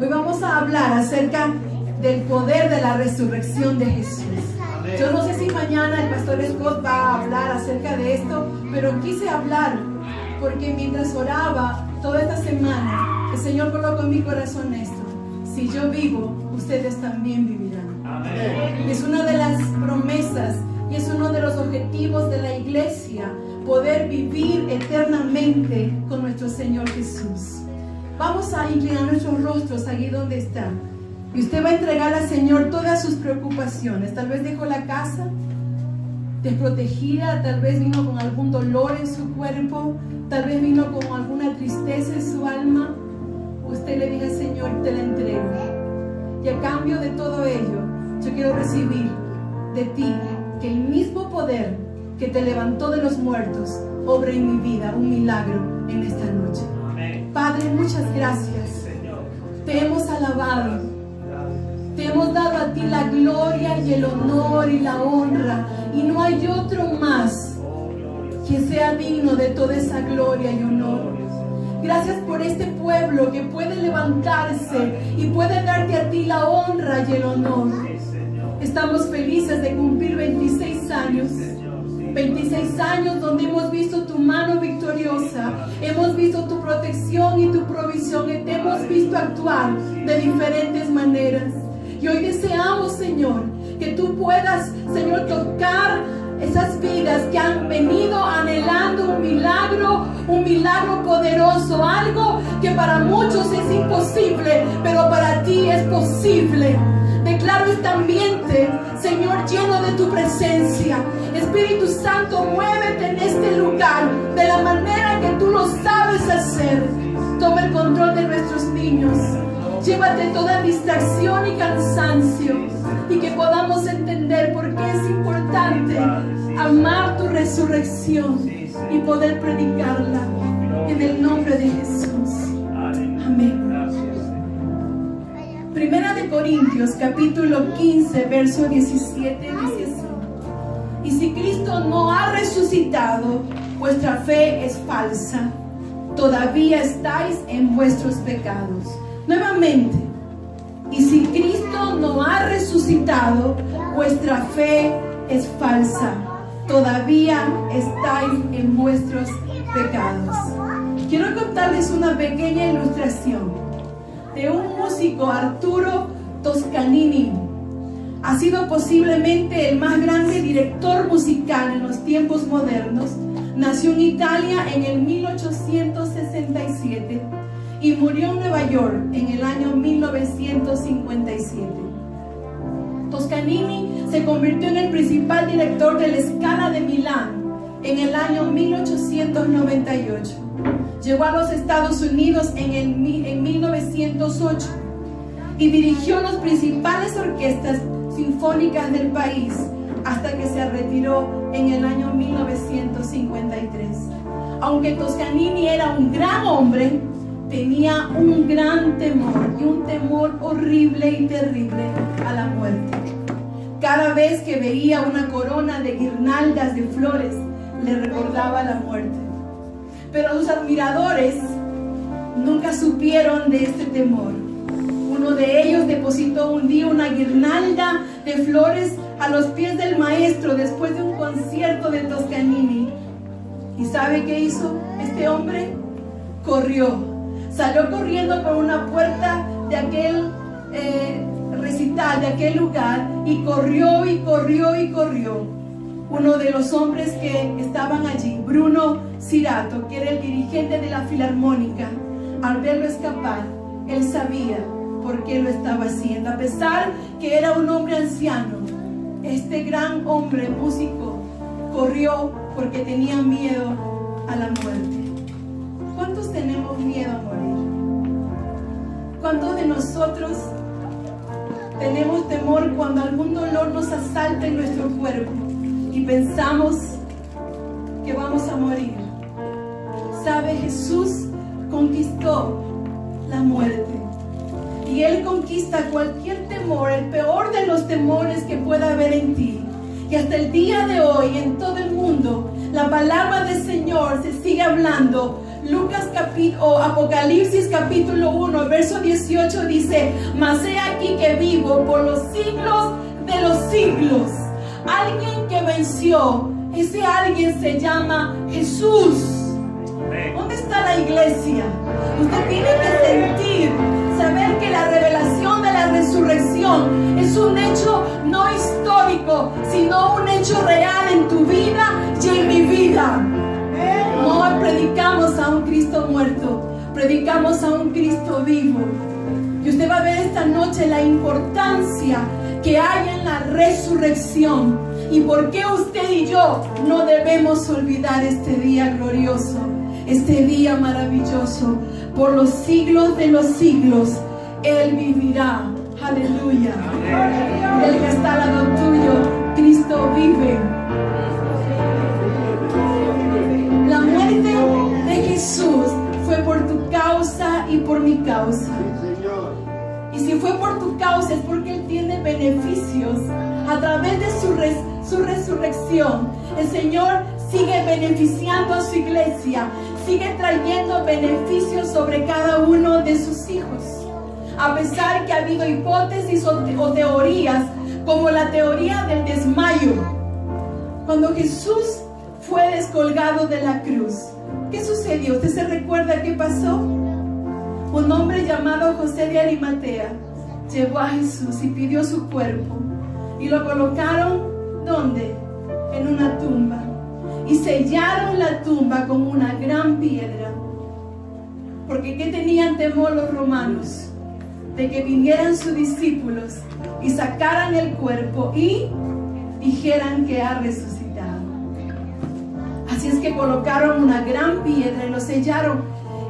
Hoy vamos a hablar acerca del poder de la resurrección de Jesús. Yo no sé si mañana el pastor Scott va a hablar acerca de esto, pero quise hablar porque mientras oraba toda esta semana, el Señor colocó en mi corazón esto: si yo vivo, ustedes también vivirán. Amén. Es una de las promesas y es uno de los objetivos de la iglesia, poder vivir eternamente con nuestro Señor Jesús. Vamos a inclinar nuestros rostros allí donde están. Y usted va a entregar al Señor todas sus preocupaciones. Tal vez dejó la casa desprotegida, tal vez vino con algún dolor en su cuerpo, tal vez vino con alguna tristeza en su alma. Usted le diga: Señor, te la entrego. Y a cambio de todo ello, yo quiero recibir de ti que el mismo poder que te levantó de los muertos obre en mi vida un milagro en esta noche. Amén. Padre, muchas gracias. Te hemos alabado. Te hemos dado a ti la gloria y el honor y la honra, y no hay otro más que sea digno de toda esa gloria y honor. Gracias por este pueblo que puede levantarse y puede darte a ti la honra y el honor. Estamos felices de cumplir 26 años. 26 años donde hemos visto tu mano victoriosa, hemos visto tu protección y tu provisión, y te hemos visto actuar de diferentes maneras. Y hoy deseamos, Señor, que tú puedas, Señor, tocar esas vidas que han venido anhelando un milagro poderoso, algo que para muchos es imposible, pero para ti es posible. Declaro este ambiente, Señor, lleno de tu presencia. Espíritu Santo, muévete en este lugar de la manera que tú lo sabes hacer. Toma el control de nuestros niños. Llévate toda distracción y cansancio, y que podamos entender por qué es importante amar tu resurrección y poder predicarla en el nombre de Jesús. Amén. Primera de Corintios capítulo 15 verso 17 dice así: y si Cristo no ha resucitado, vuestra fe es falsa, todavía estáis en vuestros pecados. Nuevamente: y si Cristo no ha resucitado, vuestra fe es falsa, todavía estáis en vuestros pecados. Quiero contarles una pequeña ilustración de un músico, Arturo Toscanini. Ha sido posiblemente el más grande director musical en los tiempos modernos. Nació en Italia en el 1867 y murió en Nueva York en el año 1957. Toscanini se convirtió en el principal director de la Scala de Milán en el año 1898. Llegó a los Estados Unidos en 1908 y dirigió las principales orquestas sinfónicas del país hasta que se retiró en el año 1953. Aunque Toscanini era un gran hombre, tenía un gran temor, y un temor horrible y terrible a la muerte. Cada vez que veía una corona de guirnaldas de flores, le recordaba la muerte. Pero sus admiradores nunca supieron de este temor. Uno de ellos depositó un día una guirnalda de flores a los pies del maestro después de un concierto de Toscanini. ¿Y sabe qué hizo este hombre? Corrió. Salió corriendo por una puerta de aquel recital, de aquel lugar, y corrió y corrió y corrió. Uno de los hombres que estaban allí, Bruno Cirato, que era el dirigente de la Filarmónica, al verlo escapar, él sabía por qué lo estaba haciendo. A pesar que era un hombre anciano, este gran hombre músico corrió porque tenía miedo a la muerte. ¿Cuántos tenemos miedo a morir? ¿Cuántos de nosotros tenemos temor cuando algún dolor nos asalta en nuestro cuerpo y pensamos que vamos a morir? ¿Sabe? Jesús conquistó la muerte, y Él conquista cualquier temor, el peor de los temores que pueda haber en ti. Y hasta el día de hoy, en todo el mundo, la palabra del Señor se sigue hablando. Apocalipsis capítulo 1 verso 18 dice: dice: mas he aquí que vivo por los siglos de los siglos. Alguien que venció, ese alguien se llama Jesús. ¿Dónde está la iglesia? Usted tiene que sentir, saber que la revelación de la resurrección es un hecho no histórico, sino un hecho real en tu vida y en mi vida. No predicamos a un Cristo muerto, predicamos a un Cristo vivo. Y usted va a ver esta noche la importancia que hay en la resurrección y por qué usted y yo no debemos olvidar este día glorioso, este día maravilloso. Por los siglos de los siglos Él vivirá. Aleluya. El que está al lado tuyo, Cristo vive. La muerte de Jesús fue por tu causa y por mi causa. Y si fue por tu causa es porque Él tiene beneficios. A través de su resurrección, el Señor sigue beneficiando a su iglesia, sigue trayendo beneficios sobre cada uno de sus hijos. A pesar que ha habido hipótesis o teorías, como la teoría del desmayo. Cuando Jesús fue descolgado de la cruz, ¿qué sucedió? ¿Usted se recuerda qué pasó? Un hombre llamado José de Arimatea llevó a Jesús y pidió su cuerpo. Y lo colocaron, ¿dónde? En una tumba. Y sellaron la tumba con una gran piedra. Porque ¿qué tenían temor los romanos? De que vinieran sus discípulos y sacaran el cuerpo y dijeran que ha resucitado. Así es que colocaron una gran piedra y lo sellaron.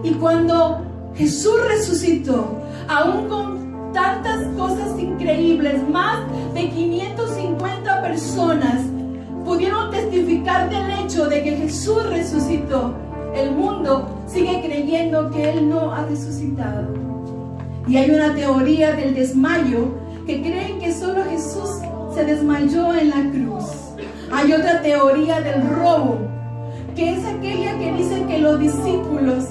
Y cuando Jesús resucitó, aún con tantas cosas increíbles, más de 550 personas pudieron testificar del hecho de que Jesús resucitó. El mundo sigue creyendo que Él no ha resucitado. Y hay una teoría del desmayo que creen que solo Jesús se desmayó en la cruz. Hay otra teoría del robo, que es aquella que dice que los discípulos,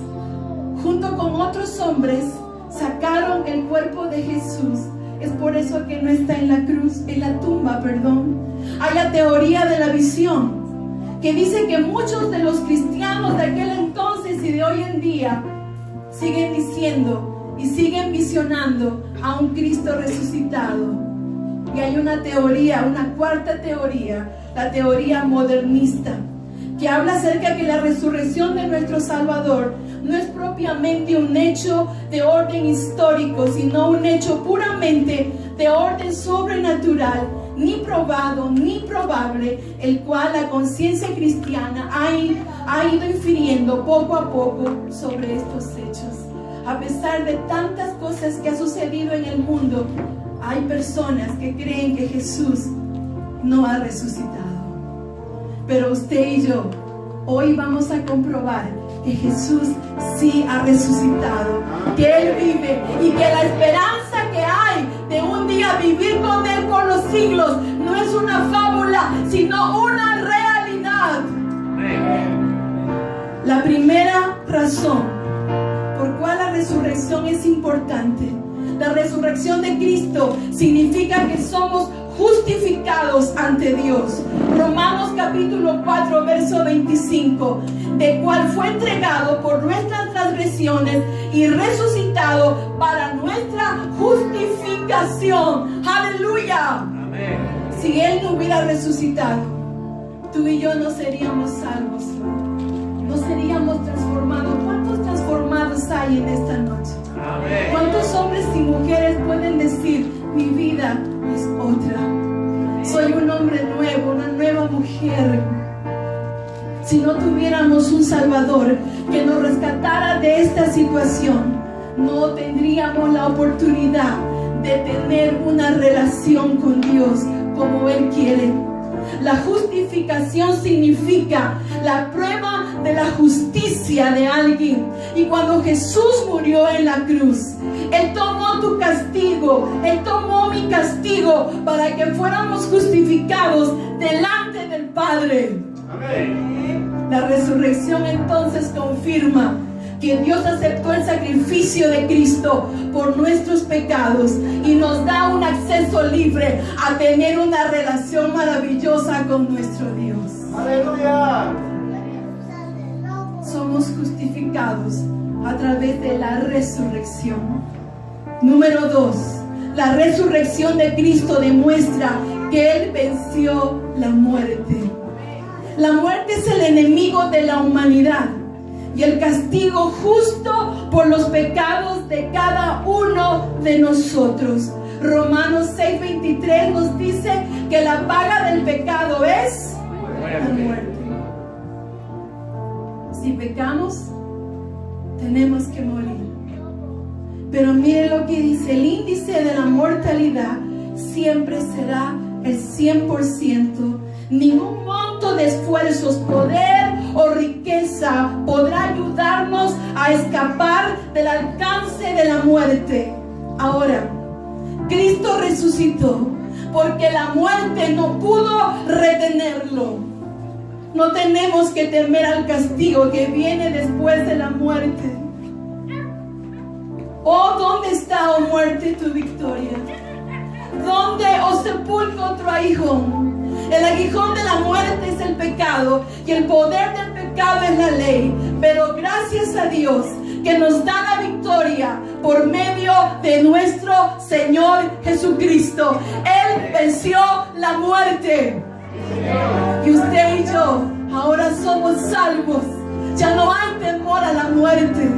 junto con otros hombres, sacaron el cuerpo de Jesús. Es por eso que no está en la cruz, en la tumba, perdón. Hay la teoría de la visión, que dice que muchos de los cristianos de aquel entonces y de hoy en día siguen diciendo y siguen visionando a un Cristo resucitado. Y hay una teoría, una cuarta teoría, la teoría modernista, que habla acerca de que la resurrección de nuestro Salvador no es propiamente un hecho de orden histórico, sino un hecho puramente de orden sobrenatural, ni probado ni probable, el cual la conciencia cristiana ha ido infiriendo poco a poco sobre estos hechos. A pesar de tantas cosas que ha sucedido en el mundo, hay personas que creen que Jesús no ha resucitado. Pero usted y yo hoy vamos a comprobar que Jesús sí ha resucitado, que Él vive y que la esperanza que hay de un día vivir con Él por los siglos no es una fábula, sino una realidad. La primera razón por cual la resurrección es importante. La resurrección de Cristo significa que somos justificados ante Dios. Romanos capítulo 4 verso 25, de cual fue entregado por nuestras transgresiones y resucitado para nuestra justificación. Aleluya. Amén. Si Él no hubiera resucitado, tú y yo no seríamos salvos, no seríamos transformados. ¿Cuántos transformados hay en esta noche? Amén. ¿Cuántos hombres y mujeres pueden decir: mi vida es otra, soy un hombre nuevo, una nueva mujer? Si no tuviéramos un Salvador que nos rescatara de esta situación, no tendríamos la oportunidad de tener una relación con Dios como Él quiere. La justificación significa la prueba de la justicia de alguien. Y cuando Jesús murió en la cruz, Él tomó tu castigo, Él tomó mi castigo para que fuéramos justificados delante del Padre. Amén. La resurrección entonces confirma que Dios aceptó el sacrificio de Cristo por nuestros pecados y nos da un acceso libre a tener una relación maravillosa con nuestro Dios. ¡Aleluya! Somos justificados a través de la resurrección. Número 2. La resurrección de Cristo demuestra que Él venció la muerte. La muerte es el enemigo de la humanidad y el castigo justo por los pecados de cada uno de nosotros. Romanos 6:23 nos dice que la paga del pecado es la muerte. Si pecamos, tenemos que morir. Pero mire lo que dice: el índice de la mortalidad siempre será el 100%. Ningún monto de esfuerzos, poder o riqueza podrá ayudarnos a escapar del alcance de la muerte. Ahora, Cristo resucitó porque la muerte no pudo retenerlo. No tenemos que temer al castigo que viene después de la muerte. Oh, ¿dónde está, oh muerte, tu victoria? ¿Dónde, oh sepulcro, tu aguijón? El aguijón de la muerte es el pecado y el poder del pecado es la ley. Pero gracias a Dios que nos da la victoria por medio de nuestro Señor Jesucristo. Él venció la muerte. Y usted y yo ahora somos salvos. Ya no hay temor a la muerte.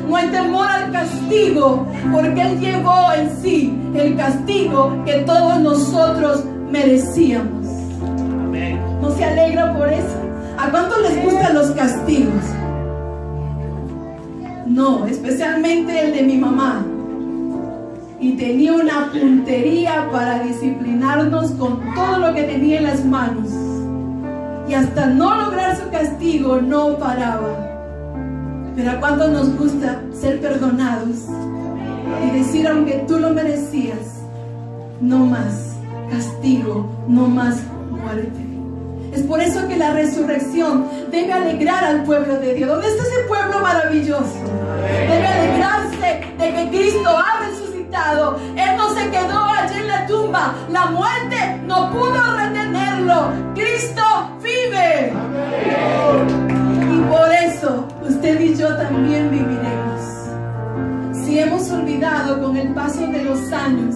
No hay temor al castigo, porque Él llevó en sí el castigo que todos nosotros merecíamos. Amén. ¿No se alegra por eso? ¿A cuánto les gustan los castigos? No, especialmente el de mi mamá. Y tenía una puntería para disciplinarnos con todo lo que tenía en las manos. Y hasta no lograr su castigo, no paraba. Pero ¿a cuánto nos gusta ser perdonados y decir, aunque tú lo merecías, no más castigo, no más muerte? Es por eso que la resurrección debe alegrar al pueblo de Dios. ¿Dónde está ese pueblo maravilloso? Debe alegrarse de que Cristo ha resucitado. Él no se quedó allí en la tumba. La muerte no pudo retenerlo. Cristo vive. Y por eso usted y yo también viviremos. Si hemos olvidado con el paso de los años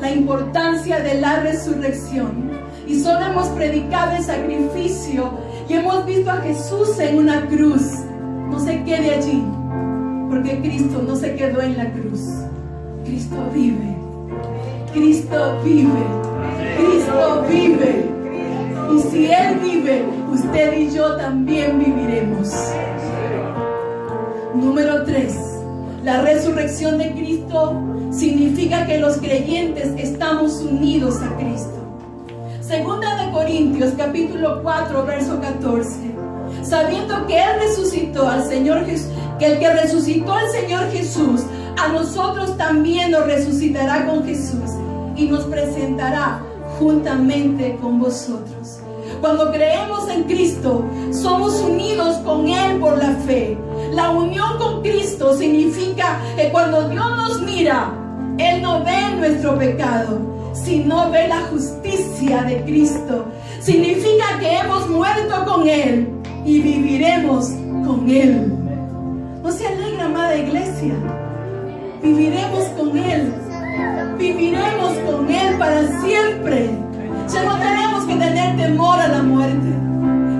la importancia de la resurrección y solo hemos predicado el sacrificio y hemos visto a Jesús en una cruz, no se quede allí, porque Cristo no se quedó en la cruz. Cristo vive. Cristo vive. Cristo vive. Y si Él vive, usted y yo también viviremos. Número 3. La resurrección de Cristo significa que los creyentes estamos unidos a Cristo. Segunda de Corintios, capítulo 4, verso 14. Sabiendo que Él resucitó al Señor Jesús, que el que resucitó al Señor Jesús, a nosotros también nos resucitará con Jesús y nos presentará juntamente con vosotros. Cuando creemos en Cristo, somos unidos con Él por la fe. La unión con Cristo significa que cuando Dios nos mira, Él no ve nuestro pecado, sino ve la justicia de Cristo. Significa que hemos muerto con Él y viviremos con Él. ¿No se alegra, amada iglesia? Viviremos con Él. Viviremos con Él para siempre. Ya no tenemos que tener temor a la muerte.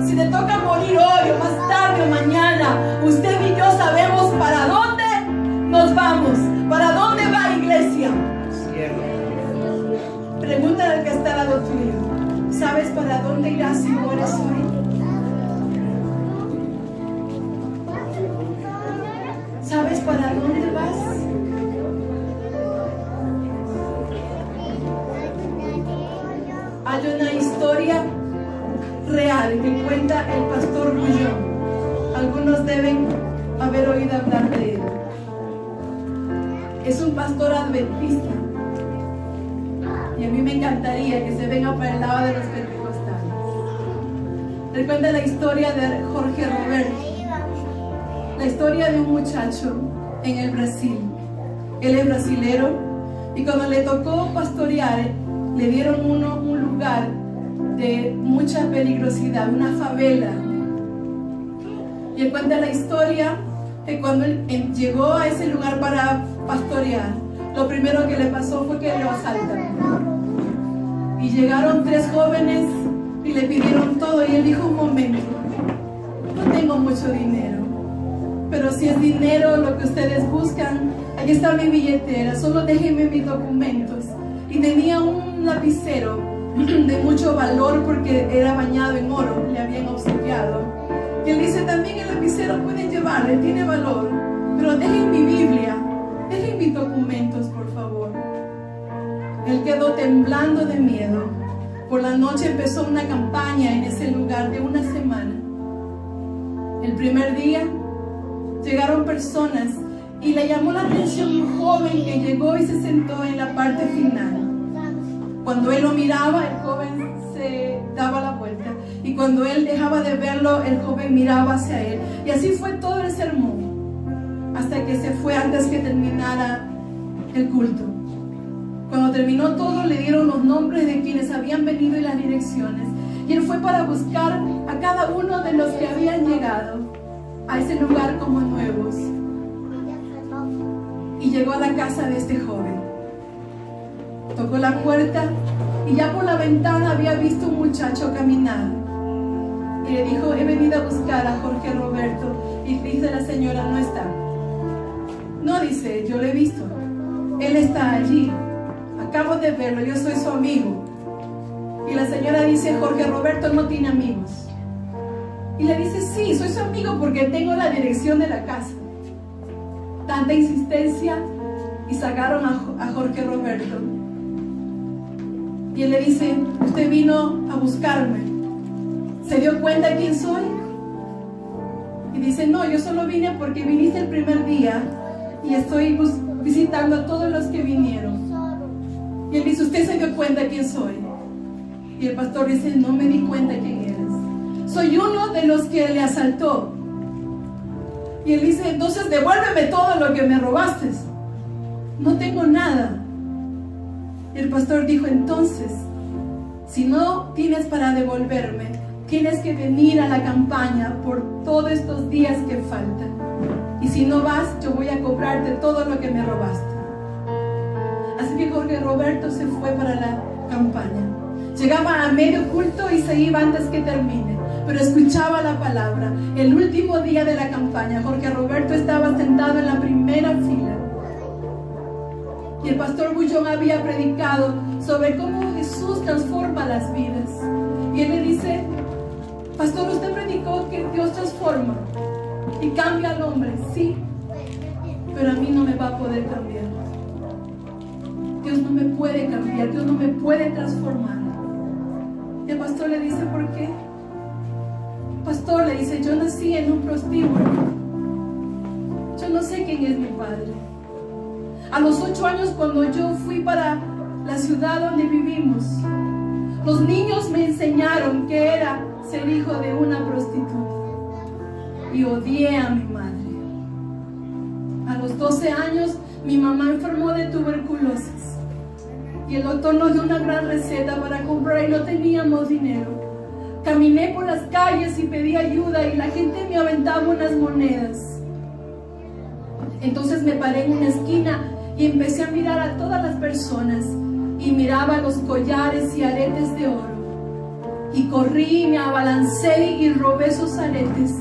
Si te toca morir hoy o más tarde o mañana, usted y yo sabemos para dónde nos vamos. ¿Para dónde va, iglesia? Pregúntale al que está al lado tuyo. ¿Sabes para dónde irás si mueres hoy? ¿Sabes para dónde vas? Hay una historia real que cuenta el pastor Bullón. Algunos deben haber oído hablar de él. Es un pastor adventista. Y a mí me encantaría que se venga para el lado de los pentecostales. Él cuenta la historia de Jorge Roberto. la historia de un muchacho en el Brasil. Él es brasilero y cuando le tocó pastorear, le dieron un lugar de mucha peligrosidad, una favela. Y él cuenta la historia que cuando él llegó a ese lugar para pastorear, lo primero que le pasó fue que lo asaltaron. Y llegaron 3 jóvenes y le pidieron todo y él dijo: un momento, no tengo mucho dinero, pero si es dinero lo que ustedes buscan, aquí está mi billetera, solo déjenme mis documentos. Y tenía un lapicero de mucho valor porque era bañado en oro, le habían obsequiado. Y él dice: también el lapicero pueden llevarle, tiene valor, pero dejen mi Biblia, dejen mis documentos, por favor. Él quedó temblando de miedo. Por la noche empezó una campaña en ese lugar de una semana. El primer día llegaron personas y le llamó la atención un joven que llegó y se sentó en la parte final. Cuando él lo miraba, el joven se daba la vuelta, y cuando él dejaba de verlo, el joven miraba hacia él. Y así fue todo el sermón, hasta que se fue antes que terminara el culto. Cuando terminó todo, le dieron los nombres de quienes habían venido y las direcciones. Y él fue para buscar a cada uno de los que habían llegado a ese lugar como nuevos. Y llegó a la casa de este joven. Tocó la puerta y ya por la ventana había visto un muchacho caminar. Y le dijo: he venido a buscar a Jorge Roberto. Y dice la señora: no está. No, dice, yo lo he visto. Él está allí. Acabo de verlo, yo soy su amigo. Y la señora dice: Jorge Roberto no tiene amigos. Y le dice: sí, soy su amigo porque tengo la dirección de la casa. Tanta insistencia y sacaron a Jorge Roberto. Y él le dice: usted vino a buscarme, ¿se dio cuenta quién soy? Y dice: no, yo solo vine porque viniste el primer día y estoy visitando a todos los que vinieron. Y él dice: ¿usted se dio cuenta quién soy? Y el pastor dice: no me di cuenta quién eres. Soy uno de los que le asaltó. Y él dice: entonces devuélveme todo lo que me robaste. No tengo nada. Y el pastor dijo: entonces, si no tienes para devolverme, tienes que venir a la campaña por todos estos días que faltan. Y si no vas, yo voy a cobrarte todo lo que me robaste. Así que Jorge Roberto se fue para la campaña. Llegaba a medio culto y se iba antes que termine, pero escuchaba la palabra. El último día de la campaña, Jorge Roberto estaba sentado en la primera fila. Y el pastor Bullón había predicado sobre cómo Jesús transforma las vidas. Y él le dice: pastor, usted predicó que Dios transforma y cambia al hombre. Sí, pero a mí no me va a poder cambiar. Dios no me puede cambiar, Dios no me puede transformar. Y el pastor le dice: ¿por qué? Pastor, le dice: yo nací en un prostíbulo. Yo no sé quién es mi padre. A los 8 años, cuando yo fui para la ciudad donde vivimos, los niños me enseñaron que era ser hijo de una prostituta. Y odié a mi madre. A los 12 años, mi mamá enfermó de tuberculosis. Y el doctor nos dio una gran receta para comprar y no teníamos dinero. Caminé por las calles y pedí ayuda y la gente me aventaba unas monedas. Entonces me paré en una esquina y empecé a mirar a todas las personas y miraba los collares y aretes de oro. Y corrí, me abalancé y robé esos aretes,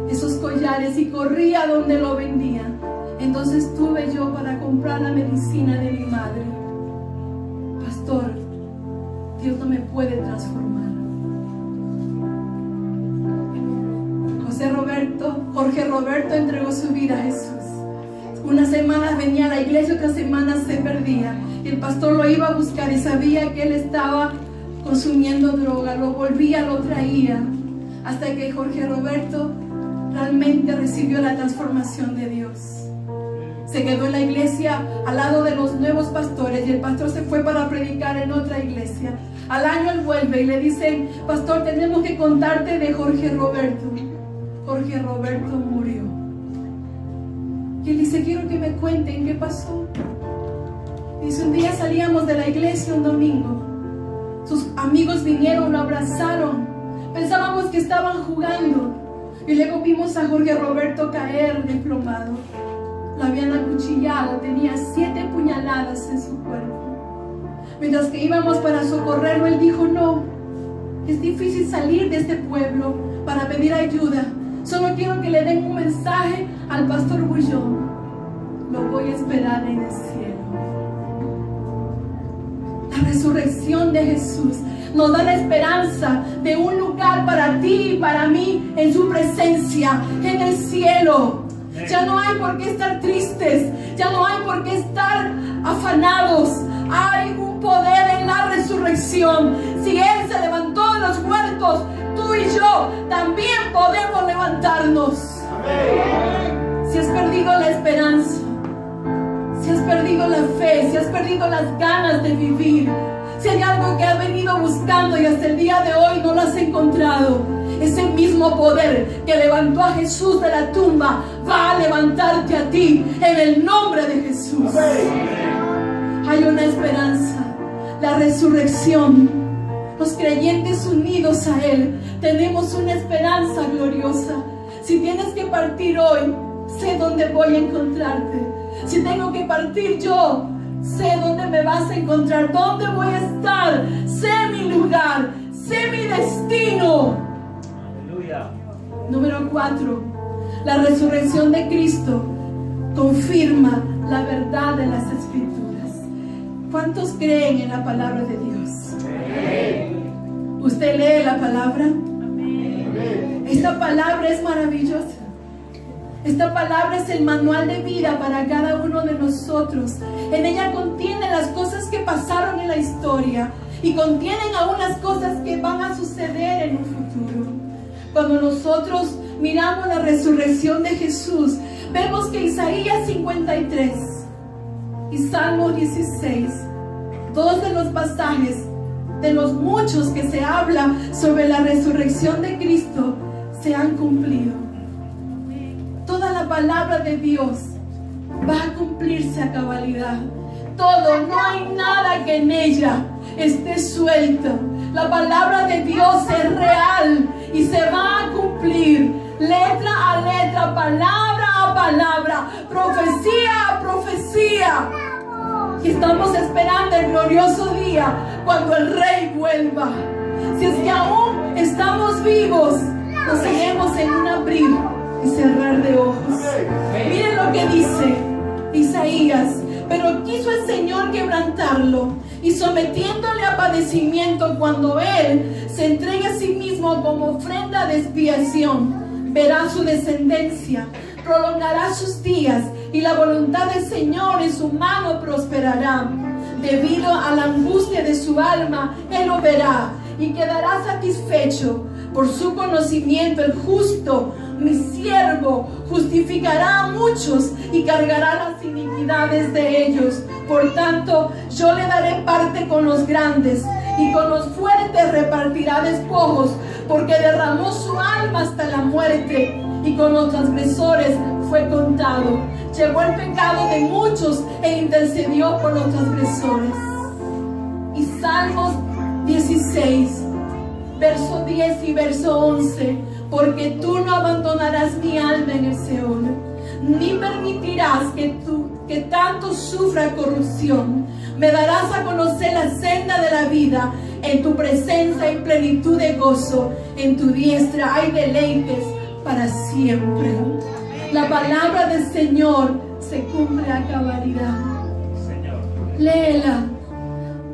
esos collares, y corrí a donde lo vendían. Entonces tuve yo para comprar la medicina de mi madre. Pastor, Dios no me puede transformar. Jorge Roberto entregó su vida a Jesús. Unas semanas venía a la iglesia, otras semanas se perdía. Y el pastor lo iba a buscar y sabía que él estaba consumiendo droga. Lo volvía, lo traía, hasta que Jorge Roberto realmente recibió la transformación de Dios. Se quedó en la iglesia al lado de los nuevos pastores y el pastor se fue para predicar en otra iglesia. Al año él vuelve y le dicen: pastor, tenemos que contarte de Jorge Roberto. Jorge Roberto murió. Y él dice, quiero que me cuenten qué pasó. Dice, un día salíamos de la iglesia un domingo. Sus amigos vinieron, lo abrazaron. Pensábamos que estaban jugando. Y luego vimos a Jorge Roberto caer desplomado. Lo habían acuchillado, tenía 7 puñaladas en su cuerpo. Mientras que íbamos para socorrerlo, él dijo, no, es difícil salir de este pueblo para pedir ayuda. Solo quiero que le den un mensaje al pastor Bullón. Lo voy a esperar en el cielo. La resurrección de Jesús nos da la esperanza de un lugar para ti y para mí en su presencia, en el cielo. Ya no hay por qué estar tristes, ya no hay por qué estar afanados. Hay un poder en la resurrección. Si Él se levantó de los muertos, tú y yo también podemos levantarnos. Amén. Si has perdido la esperanza, si has perdido la fe, si has perdido las ganas de vivir, si hay algo que has venido buscando y hasta el día de hoy no lo has encontrado, ese mismo poder que levantó a Jesús de la tumba va a levantarte a ti en el nombre de Jesús. Hay una esperanza, la resurrección. Los creyentes unidos a Él tenemos una esperanza gloriosa. Si tienes que partir hoy, sé dónde voy a encontrarte. Si tengo que partir yo, sé dónde me vas a encontrar, dónde voy a estar. Sé mi lugar, sé mi destino. Aleluya. Número 4. La resurrección de Cristo confirma la verdad de las Escrituras. ¿Cuántos creen en la palabra de Dios? Amén. ¿Usted lee la palabra? Amén. Esta palabra es maravillosa. Esta palabra es el manual de vida para cada uno de nosotros. En ella contiene las cosas que pasaron en la historia y contienen aún las cosas que van a suceder en un futuro. Cuando nosotros miramos la resurrección de Jesús, vemos que Isaías 53 y Salmo 16, dos de los pasajes de los muchos que se habla sobre la resurrección de Cristo, se han cumplido. Toda la palabra de Dios va a cumplirse a cabalidad. Todo, no hay nada que en ella esté suelto. La palabra de Dios es real y se va a cumplir letra a letra, palabra a palabra, profecía a profecía. Y estamos esperando el glorioso día cuando el Rey vuelva. Si es que aún estamos vivos, nos seguimos en un abrir y cerrar de ojos. Miren lo que dice Isaías. Pero quiso el Señor quebrantarlo y sometiéndole a padecimiento, cuando Él se entregue a sí mismo como ofrenda de expiación, verá su descendencia, prolongará sus días y la voluntad del Señor en su mano prosperará. Debido a la angustia de su alma, Él lo verá y quedará satisfecho. Por su conocimiento, el justo, mi siervo, justificará a muchos y cargará las iniquidades de ellos. Por tanto, yo le daré parte con los grandes y con los fuertes repartirá despojos, porque derramó su alma hasta la muerte y con los transgresores fue contado. Llevó el pecado de muchos e intercedió por los transgresores. Y Salmos 16, verso 10 y verso 11. Porque tú no abandonarás mi alma en el Seol, ni permitirás que tanto sufra corrupción. Me darás a conocer la senda de la vida. En tu presencia hay plenitud de gozo. En tu diestra hay deleites para siempre. La palabra del Señor se cumple a cabalidad. Léela.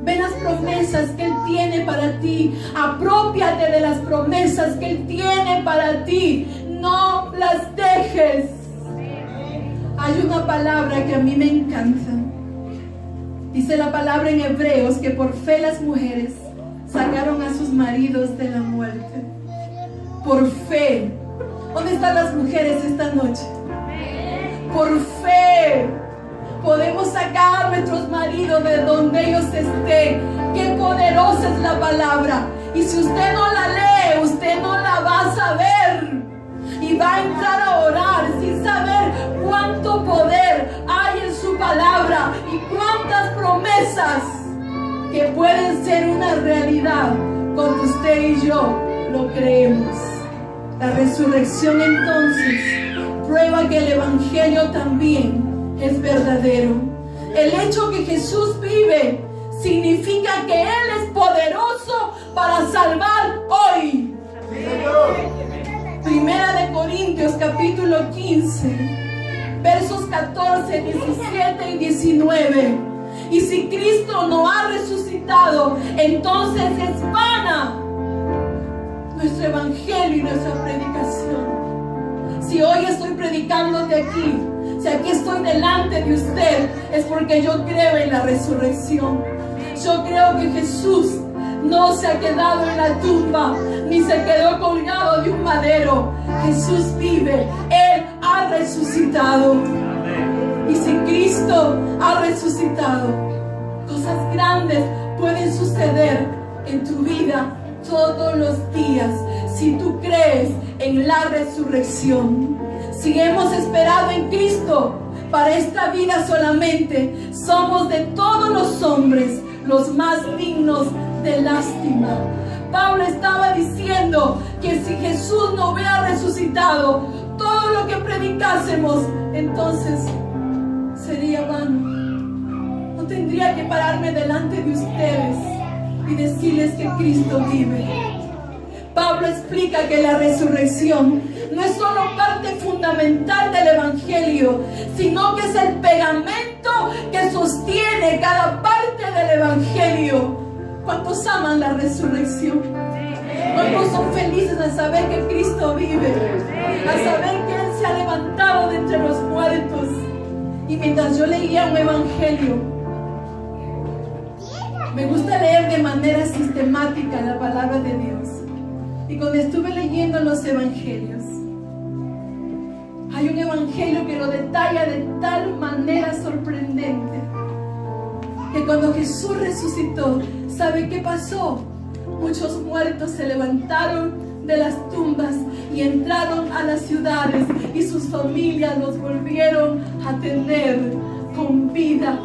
Ve las promesas que Él tiene para ti. Aprópiate de las promesas que Él tiene para ti. No las dejes. Hay una palabra que a mí me encanta. Dice la palabra en Hebreos que por fe las mujeres sacaron a sus maridos de la muerte. Por fe. ¿Dónde están las mujeres esta noche? Por fe podemos sacar a nuestros maridos de donde ellos estén. Qué poderosa es la palabra. Y si usted no la lee, usted no la va a saber. Y y va a entrar a orar sin saber cuánto poder hay en su palabra y cuántas promesas que pueden ser una realidad cuando usted y yo lo creemos. La resurrección entonces prueba que el evangelio también es verdadero. El hecho que Jesús vive significa que Él es poderoso para salvar hoy. Primera de Corintios capítulo 15 versos 14, 17 y 19. Y si Cristo no ha resucitado, entonces es vana nuestro evangelio y nuestra predicación. Si hoy estoy predicándote aquí, si aquí estoy delante de usted, es porque yo creo en la resurrección. Yo creo que Jesús no se ha quedado en la tumba, ni se quedó colgado de un madero. Jesús vive, Él ha resucitado. Y si Cristo ha resucitado, cosas grandes pueden suceder en tu vida todos los días si tú crees en la resurrección. Si hemos esperado en Cristo para esta vida solamente, somos de todos los hombres los más dignos de lástima. Pablo estaba diciendo que si Jesús no hubiera resucitado, todo lo que predicásemos entonces sería vano. No tendría que pararme delante de ustedes y decirles que Cristo vive. Pablo explica que la resurrección no es solo parte fundamental del evangelio, sino que es el pegamento que sostiene cada parte del evangelio. ¿Cuántos aman la resurrección? ¿Cuántos son felices al saber que Cristo vive? Al saber que Él se ha levantado de entre los muertos. Y mientras yo leía un evangelio, me gusta leer de manera sistemática la palabra de Dios. Y cuando estuve leyendo los evangelios, hay un evangelio que lo detalla de tal manera sorprendente, que cuando Jesús resucitó, ¿sabe qué pasó? Muchos muertos se levantaron de las tumbas y entraron a las ciudades, y sus familias los volvieron a tener con vida.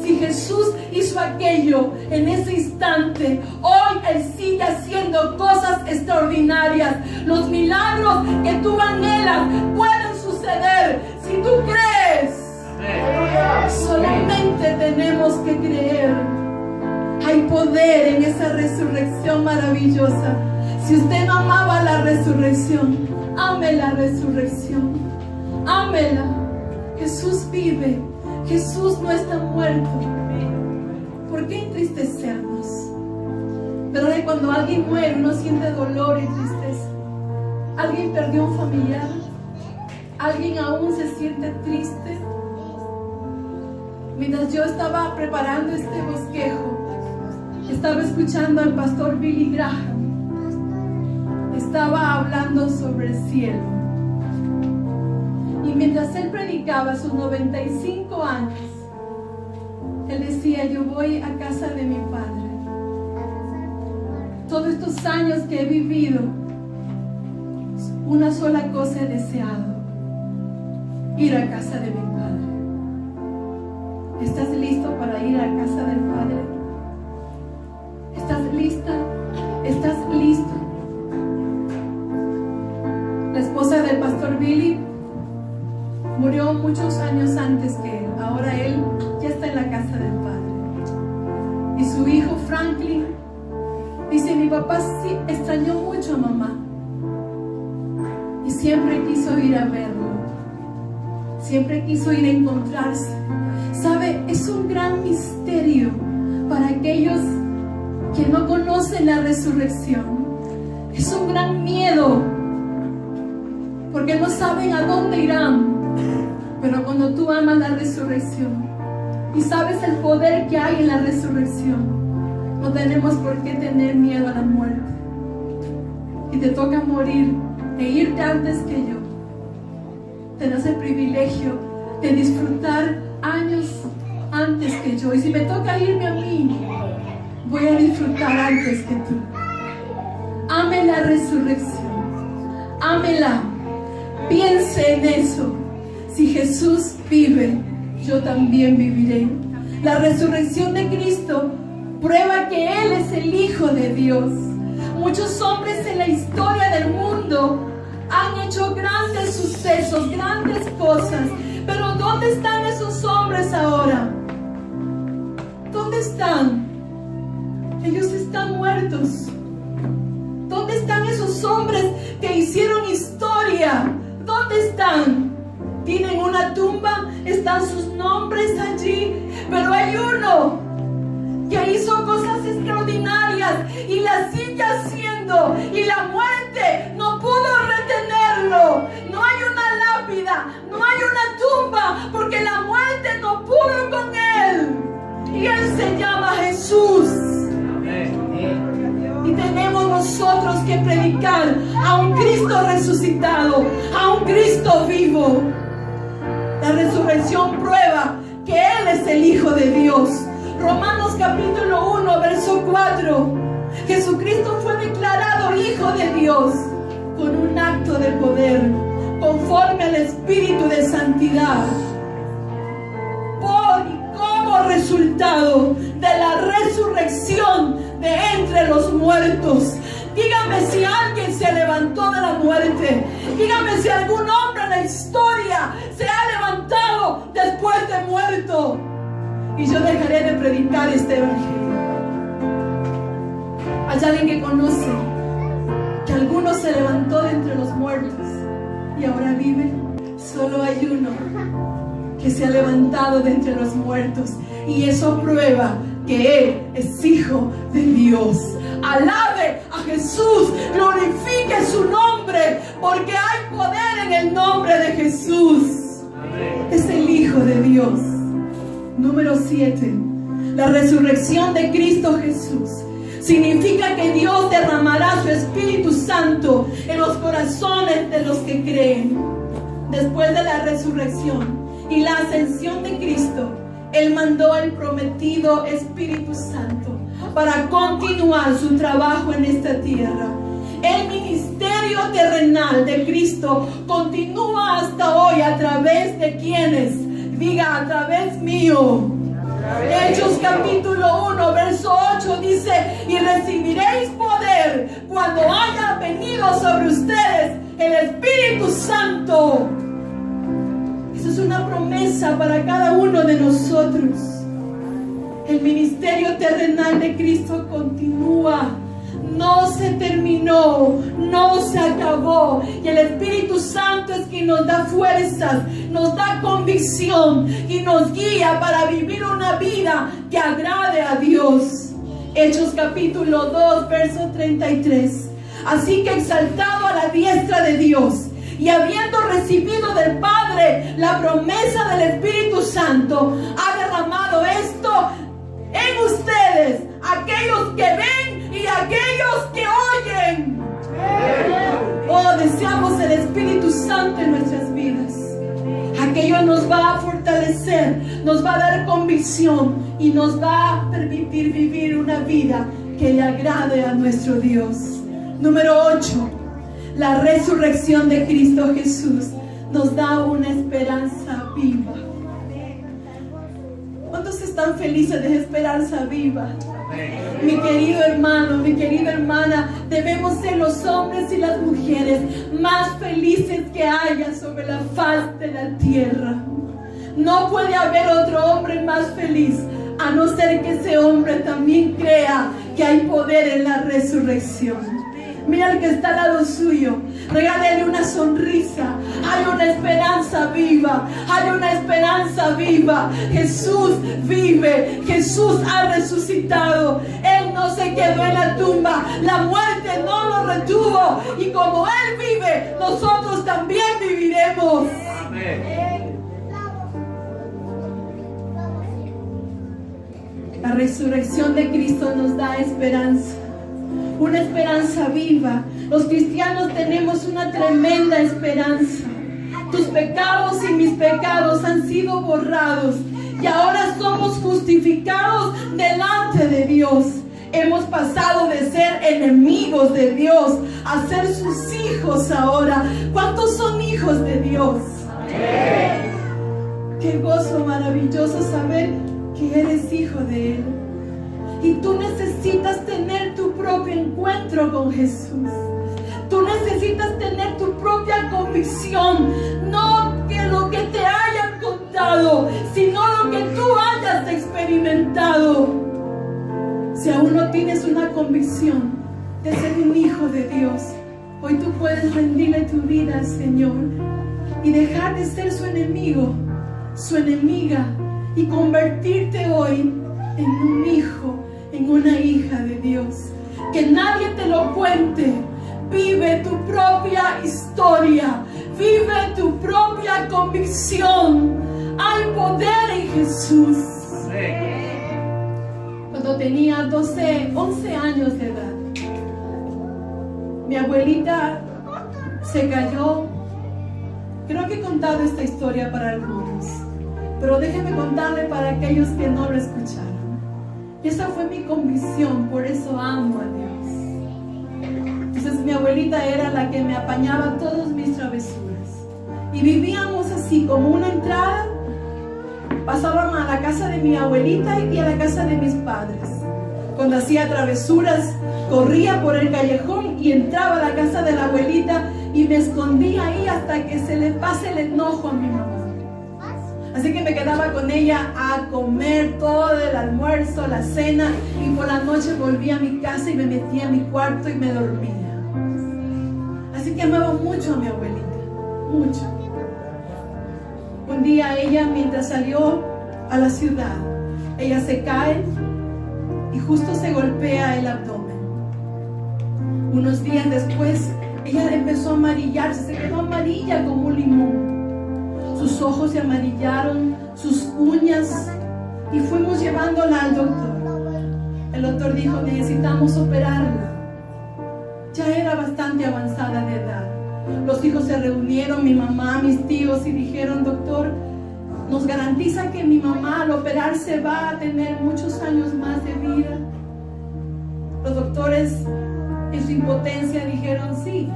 Si Jesús hizo aquello en ese instante, hoy Él sigue haciendo cosas extraordinarias. Los milagros que tú anhelas pueden suceder si tú crees. Solamente tenemos que creer. Hay poder en esa resurrección maravillosa. Si usted no amaba la resurrección, ame la resurrección. Ámela. Jesús vive. Jesús no está muerto. ¿Por qué entristecernos? Pero cuando alguien muere, uno siente dolor y tristeza. Alguien perdió un familiar. Alguien aún se siente triste. Mientras yo estaba preparando este bosquejo, estaba escuchando al pastor Billy Graham. Estaba hablando sobre el cielo. Y mientras él predicaba a sus 95 años, él decía: yo voy a casa de mi padre. Todos estos años que he vivido, una sola cosa he deseado: ir a casa de mi padre. ¿Estás listo para ir a casa del Padre? ¿Estás lista? ¿Estás listo? La esposa del pastor Billy murió muchos años antes que él. Ahora él ya está en la casa del Padre. Y su hijo Franklin dice: mi papá sí extrañó mucho a mamá y siempre quiso ir a verlo. Siempre quiso ir a encontrarse. ¿Sabe? Es un gran misterio para aquellos que no conocen la resurrección. Es un gran miedo porque no saben a dónde irán. Pero cuando tú amas la resurrección y sabes el poder que hay en la resurrección, no tenemos por qué tener miedo a la muerte. Y te toca morir e irte antes que yo, tendrás el privilegio de disfrutar años antes que yo. Y si me toca irme a mí, voy a disfrutar antes que tú. Ame la resurrección, ámela. Piense en eso. Si Jesús vive, yo también viviré. La resurrección de Cristo prueba que Él es el Hijo de Dios. Muchos hombres en la historia del mundo han hecho grandes sucesos, grandes cosas. Pero ¿dónde están esos hombres ahora? ¿Dónde están? Ellos están muertos. ¿Dónde están esos hombres que hicieron historia? ¿Dónde están? Tienen una tumba, están sus nombres allí, pero hay uno que hizo cosas extraordinarias y las sigue haciendo, y la muerte no pudo retenerlo. No hay una lápida, no hay una tumba, porque la muerte no pudo con él. Y él se llama Jesús. Y tenemos nosotros que predicar a un Cristo resucitado, a un Cristo vivo. La resurrección prueba que Él es el Hijo de Dios. Romanos capítulo 1, verso 4. Jesucristo fue declarado Hijo de Dios con un acto de poder, conforme al Espíritu de santidad, por y como resultado de la resurrección de entre los muertos. Dígame si alguien se levantó de la muerte. Dígame si algún hombre en la historia se ha levantado después de muerto. Y yo dejaré de predicar este evangelio. Hay alguien que conoce que alguno se levantó de entre los muertos y ahora vive. Solo hay uno que se ha levantado de entre los muertos, y eso prueba que Él es Hijo de Dios. Alabe a Jesús, glorifique su nombre, porque hay poder en el nombre de Jesús. Amén. Es el Hijo de Dios. Número 7. La resurrección de Cristo Jesús significa que Dios derramará su Espíritu Santo en los corazones de los que creen. Después de la resurrección y la ascensión de Cristo, Él mandó el prometido Espíritu Santo para continuar su trabajo en esta tierra. El ministerio terrenal de Cristo continúa hasta hoy a través de quienes, diga, a través mío. Hechos capítulo 1, verso 8 dice: y recibiréis poder cuando haya venido sobre ustedes el Espíritu Santo. Eso es una promesa para cada uno de nosotros. El ministerio terrenal de Cristo continúa. No se terminó, no se acabó. Y el Espíritu Santo es quien nos da fuerzas, nos da convicción y nos guía para vivir una vida que agrade a Dios. Hechos capítulo 2, verso 33. Así que exaltado a la diestra de Dios y habiendo recibido del Padre la promesa del Espíritu Santo, ha derramado esto en ustedes, aquellos que ven y aquellos que oyen. Oh, deseamos el Espíritu Santo en nuestras vidas. Aquello nos va a fortalecer, nos va a dar convicción y nos va a permitir vivir una vida que le agrade a nuestro Dios. Número 8. La resurrección de Cristo Jesús nos da una esperanza viva. ¿Cuántos están felices de esperanza viva? Mi querido hermano, mi querida hermana, debemos ser los hombres y las mujeres más felices que haya sobre la faz de la tierra. No puede haber otro hombre más feliz, a no ser que ese hombre también crea que hay poder en la resurrección. Mira al que está al lado suyo, regálele una sonrisa. Hay una esperanza viva, hay una esperanza viva. Jesús vive, Jesús ha resucitado. Él no se quedó en la tumba, la muerte no lo retuvo. Y como Él vive, nosotros también viviremos. Amén. La resurrección de Cristo nos da esperanza. Una esperanza viva. Los cristianos tenemos una tremenda esperanza. Tus pecados y mis pecados han sido borrados y ahora somos justificados delante de Dios. Hemos pasado de ser enemigos de Dios a ser sus hijos ahora. ¿Cuántos son hijos de Dios? Amén. Qué gozo maravilloso saber que eres hijo de Él. Y tú necesitas tener tu propio encuentro con Jesús. Tú necesitas tener tu propia convicción. No que lo que te hayan contado, sino lo que tú hayas experimentado. Si aún no tienes una convicción de ser un hijo de Dios, hoy tú puedes rendirle tu vida al Señor y dejar de ser su enemigo, su enemiga, y convertirte hoy en un hijo, en una hija de Dios. Que nadie te lo cuente. Vive tu propia historia. Vive tu propia convicción. Hay poder en Jesús. Cuando tenía 11 años de edad, mi abuelita se cayó. Creo que he contado esta historia para algunos, pero déjenme contarle para aquellos que no lo escucharon. Y esa fue mi convicción, por eso amo a Dios. Entonces mi abuelita era la que me apañaba todas mis travesuras. Y vivíamos así, como una entrada. Pasábamos a la casa de mi abuelita y a la casa de mis padres. Cuando hacía travesuras, corría por el callejón y entraba a la casa de la abuelita y me escondía ahí hasta que se le pase el enojo a mi mamá. Así que me quedaba con ella a comer todo el almuerzo, la cena, y por la noche volvía a mi casa y me metía a mi cuarto y me dormía. Así que amaba mucho a mi abuelita, mucho. Un día ella, mientras salió a la ciudad, ella se cae y justo se golpea el abdomen. Unos días después, ella empezó a amarillarse, se quedó amarilla como un limón. Sus ojos se amarillaron, sus uñas, y fuimos llevándola al doctor. El doctor dijo: necesitamos operarla. Ya era bastante avanzada de edad. Los hijos se reunieron, mi mamá, mis tíos, y dijeron: doctor, ¿nos garantiza que mi mamá al operarse va a tener muchos años más de vida? Los doctores, en su impotencia, dijeron: sí,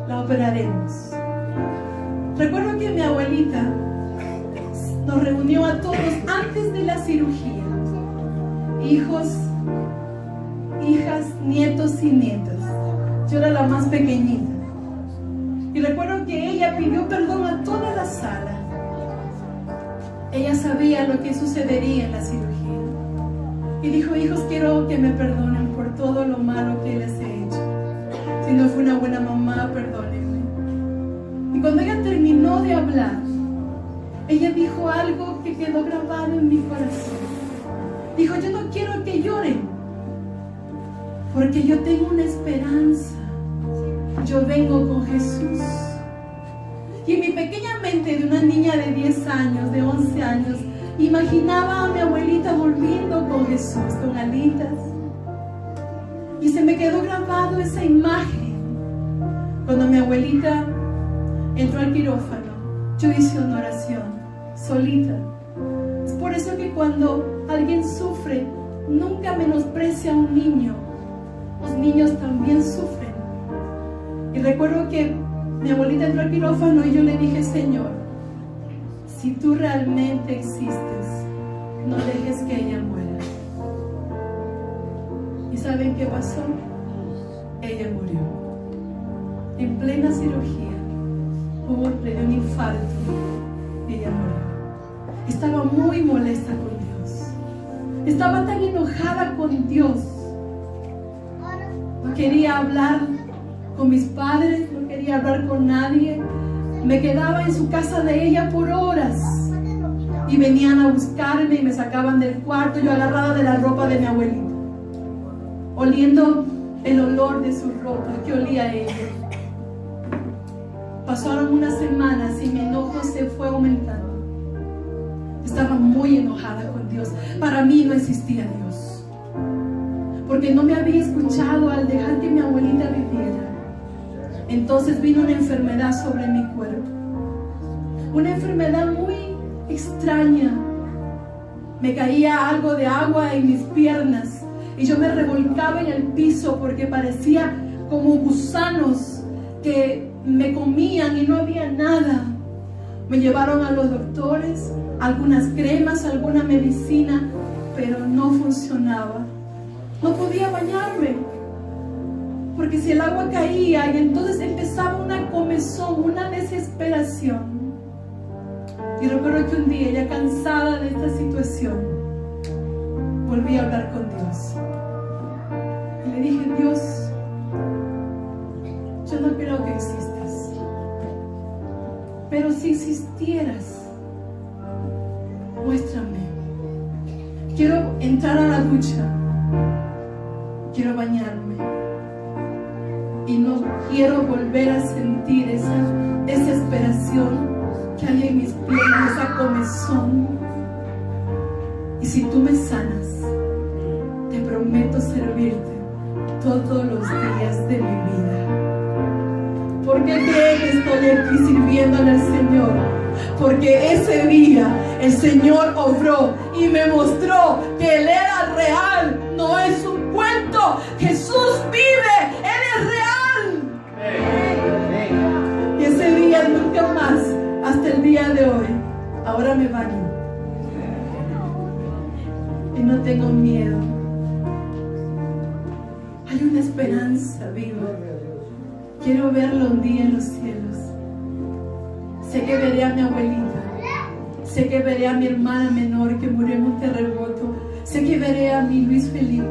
la operaremos. Recuerdo que mi abuelita nos reunió a todos antes de la cirugía. Hijos, hijas, nietos y nietas. Yo era la más pequeñita. Y recuerdo que ella pidió perdón a toda la sala. Ella sabía lo que sucedería en la cirugía. Y dijo: hijos, quiero que me perdonen por todo lo malo que les he hecho. Si no fue una buena mamá, perdónenme. Y cuando ella terminó de hablar, ella dijo algo que quedó grabado en mi corazón. Dijo: yo no quiero que lloren, porque yo tengo una esperanza. Yo vengo con Jesús. Y en mi pequeña mente de una niña de 10 años, de 11 años, imaginaba a mi abuelita volviendo con Jesús, con alitas. Y se me quedó grabado esa imagen. Cuando mi abuelita entró al quirófano, yo hice una oración solita. Es por eso que cuando alguien sufre, nunca menosprecia a un niño. Los niños también sufren. Y recuerdo que mi abuelita entró al quirófano y yo le dije: Señor, si tú realmente existes, no dejes que ella muera. ¿Y saben qué pasó? Ella murió. En plena cirugía. Le dio un infarto y ella murió. Estaba muy molesta con Dios. Estaba tan enojada con Dios. No quería hablar con mis padres, no quería hablar con nadie. Me quedaba en su casa de ella por horas. Y venían a buscarme y me sacaban del cuarto, yo agarrada de la ropa de mi abuelita, oliendo el olor de su ropa que olía ella. Pasaron unas semanas y mi enojo se fue aumentando. Estaba muy enojada con Dios. Para mí no existía Dios, porque no me había escuchado al dejar que mi abuelita viviera. Entonces vino una enfermedad sobre mi cuerpo, una enfermedad muy extraña. Me caía algo de agua en mis piernas y yo me revolcaba en el piso porque parecía como gusanos que me comían y no había nada. Me llevaron a los doctores, algunas cremas, alguna medicina, pero no funcionaba. No podía bañarme, porque si el agua caía, y entonces empezaba una comezón, una desesperación. Y recuerdo que un día, ya cansada de esta situación, volví a hablar con Dios. Y le dije: Dios, yo no creo que existas, pero si existieras, muéstrame. Quiero entrar a la ducha, quiero bañarme, y no quiero volver a sentir esa desesperación que hay en mis piernas, esa comezón. Y si tú me sanas, te prometo servirte todos los días de mi vida. ¿Por qué creen que estoy aquí sirviéndole al Señor? Porque ese día el Señor obró y me mostró que Él era real, no es un cuento. Jesús vive, Él es real. Y ese día nunca más, hasta el día de hoy, ahora me baño y no tengo miedo. Hay una esperanza viva. Quiero verlo un día en los cielos. Sé que veré a mi abuelita, sé que veré a mi hermana menor que murió en un terremoto, sé que veré a mi Luis Felipe.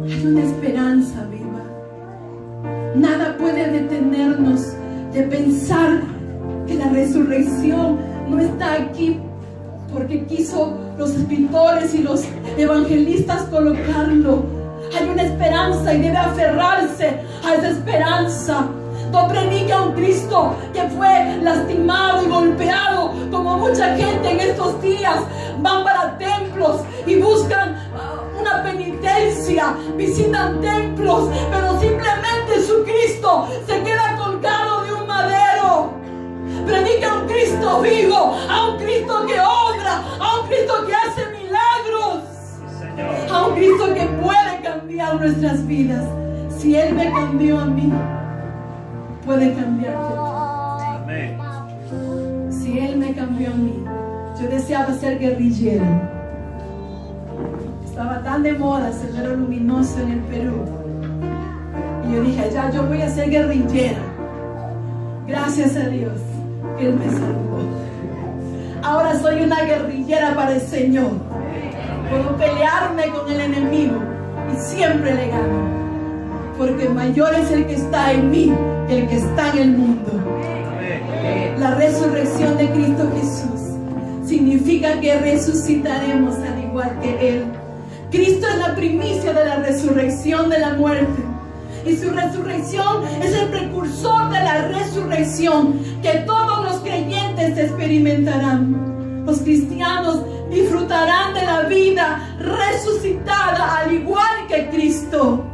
Hay una esperanza viva. Nada puede detenernos de pensar que la resurrección no está aquí porque quiso los escritores y los evangelistas colocarlo. Hay una esperanza y debe aferrarse a esa esperanza. No predique a un Cristo que fue lastimado y golpeado, como mucha gente en estos días van para templos y buscan una penitencia, visitan templos, pero simplemente su Cristo se queda colgado de un madero. Predica a un Cristo vivo, a un Cristo que obra, a un Cristo que hace milagros, a un Cristo que puede cambiar nuestras vidas. Si Él me cambió a mí, puede cambiarte. Amén. Si Él me cambió a mí, yo deseaba ser guerrillera. Estaba tan de moda Sendero Luminoso en el Perú, y yo dije: ya, yo voy a ser guerrillera. Gracias a Dios que Él me salvó. Ahora soy una guerrillera para el Señor. Puedo pelearme con el enemigo y siempre le gano, porque mayor es el que está en mí que el que está en el mundo. La resurrección de Cristo Jesús significa que resucitaremos al igual que Él. Cristo es la primicia de la resurrección de la muerte, y su resurrección es el precursor de la resurrección que todos los creyentes experimentarán. Los cristianos disfrutarán de la vida resucitada al igual que Cristo,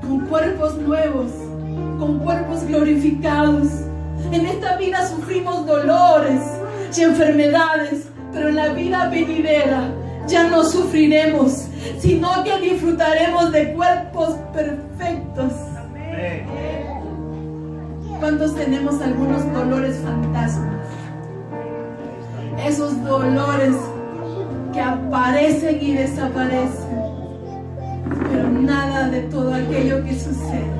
con cuerpos nuevos, con cuerpos glorificados. En esta vida sufrimos dolores y enfermedades, pero en la vida venidera ya no sufriremos, sino que disfrutaremos de cuerpos perfectos. ¿Cuántos tenemos algunos dolores fantasmas? Esos dolores que aparecen y desaparecen, pero nada de todo aquello que sucede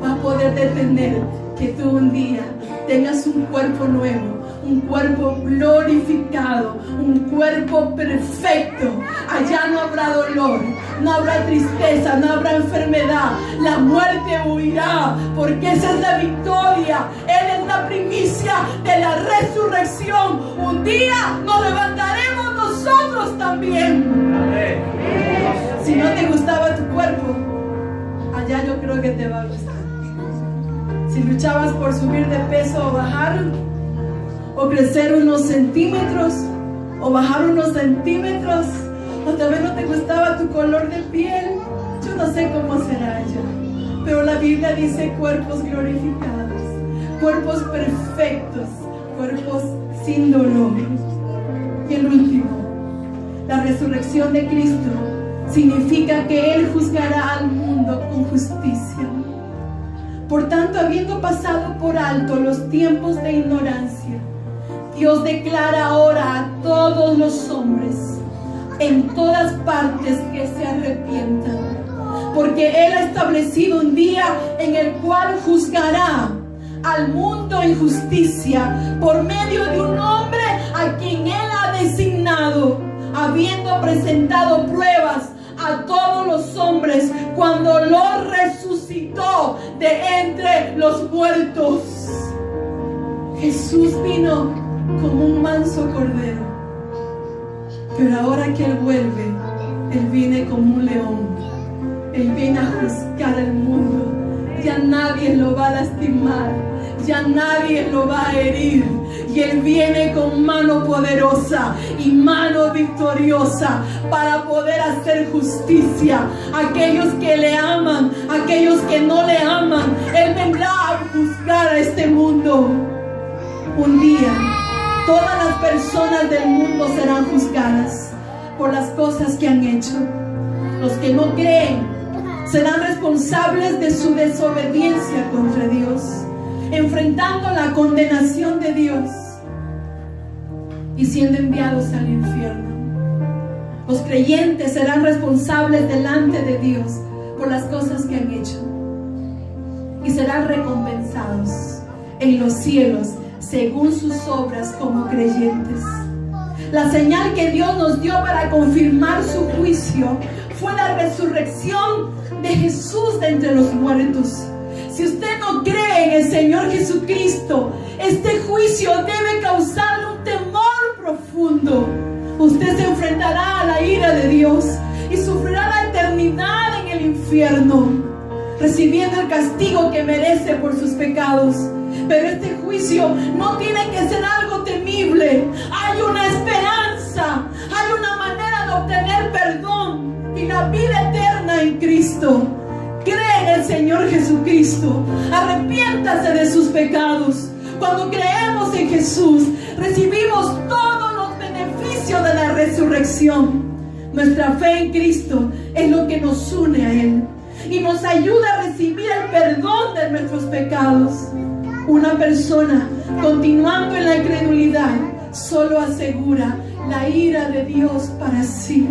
va a poder detener que tú un día tengas un cuerpo nuevo, un cuerpo glorificado, un cuerpo perfecto. Allá no habrá dolor, no habrá tristeza, no habrá enfermedad. La muerte huirá, porque esa es la victoria. Él es la primicia de la resurrección. Un día nos levantaremos nosotros también. Si no te gustaba tu cuerpo, allá yo creo que te va a gustar. Si luchabas por subir de peso o bajar, o crecer unos centímetros, o bajar unos centímetros, o tal vez no te gustaba tu color de piel, yo no sé cómo será allá, pero la Biblia dice cuerpos glorificados, cuerpos perfectos, cuerpos sin dolor. Y el último, La resurrección de Cristo significa que Él juzgará al mundo con justicia. Por tanto, habiendo pasado por alto los tiempos de ignorancia, Dios declara ahora a todos los hombres en todas partes que se arrepientan, porque Él ha establecido un día en el cual juzgará al mundo en justicia por medio de un hombre a quien Él ha designado, habiendo presentado pruebas a todos los hombres cuando los resucitó de entre los muertos. Jesús vino como un manso cordero, pero ahora que Él vuelve, Él viene como un león. Él viene a juzgar el mundo. Ya nadie lo va a lastimar, ya nadie lo va a herir. Y Él viene con mano poderosa y mano victoriosa para poder hacer justicia a aquellos que le aman, a aquellos que no le aman. Él vendrá a juzgar a este mundo. Un día todas las personas del mundo serán juzgadas por las cosas que han hecho. Los que no creen serán responsables de su desobediencia contra Dios, enfrentando la condenación de Dios y siendo enviados al infierno. Los creyentes serán responsables delante de Dios por las cosas que han hecho y serán recompensados en los cielos según sus obras como creyentes. La señal que Dios nos dio para confirmar su juicio fue la resurrección de Jesús de entre los muertos. Si usted no cree en el Señor Jesucristo, este juicio debe causarle un temor profundo. Usted se enfrentará a la ira de Dios y sufrirá la eternidad en el infierno, recibiendo el castigo que merece por sus pecados. Pero este juicio no tiene que ser algo temible. Hay una esperanza, hay una manera de obtener perdón y la vida eterna en Cristo. Cree en el Señor Jesucristo, arrepiéntase de sus pecados. Cuando creemos en Jesús, recibimos todos los beneficios de la resurrección. Nuestra fe en Cristo es lo que nos une a Él y nos ayuda a recibir el perdón de nuestros pecados. Una persona continuando en la incredulidad solo asegura la ira de Dios para sí.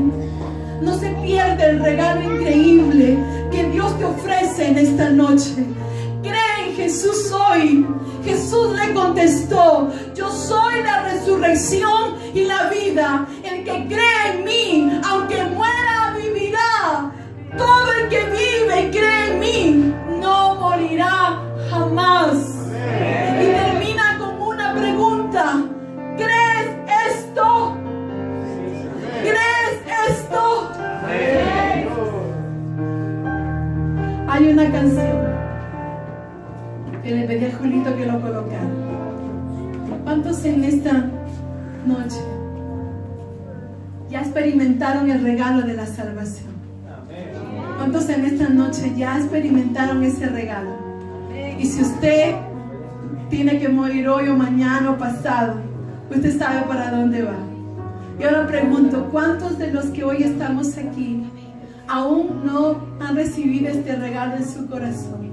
No se pierde el regalo increíble que Dios te ofrece en esta noche. Cree en Jesús hoy. Jesús le contestó: yo soy la resurrección y la vida. El que cree en mí, aunque muera, vivirá. Todo el que vive y cree en mí no morirá jamás. Y termina con una pregunta: ¿crees esto? ¿Crees esto? Hay una canción que le pedí a Julito que lo colocara. ¿Cuántos en esta noche ya experimentaron el regalo de la salvación? ¿Cuántos en esta noche ya experimentaron ese regalo? Y si usted tiene que morir hoy o mañana o pasado, usted sabe para dónde va. Y ahora pregunto: ¿cuántos de los que hoy estamos aquí aún no han recibido este regalo en su corazón?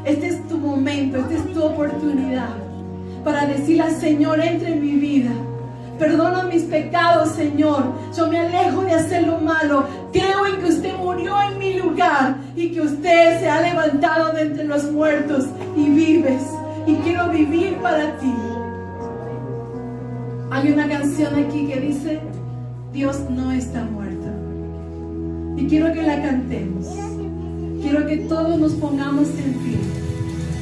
Este es tu momento, esta es tu oportunidad para decirle al Señor: entra en mi vida, perdona mis pecados, Señor. Yo me alejo de hacer lo malo. Creo en que usted murió en mi lugar y que usted se ha levantado de entre los muertos y vives. Y quiero vivir para ti. Hay una canción aquí que dice: Dios no está muerto. Y quiero que la cantemos. Quiero que todos nos pongamos en pie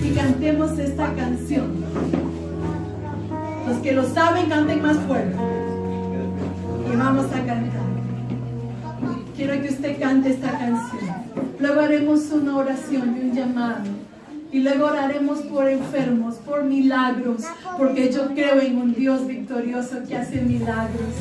y cantemos esta canción. Los que lo saben, canten más fuerte. Y vamos a cantar. Quiero que usted cante esta canción. Luego haremos una oración y un llamado. Y luego oraremos por enfermos, por milagros, porque yo creo en un Dios victorioso que hace milagros.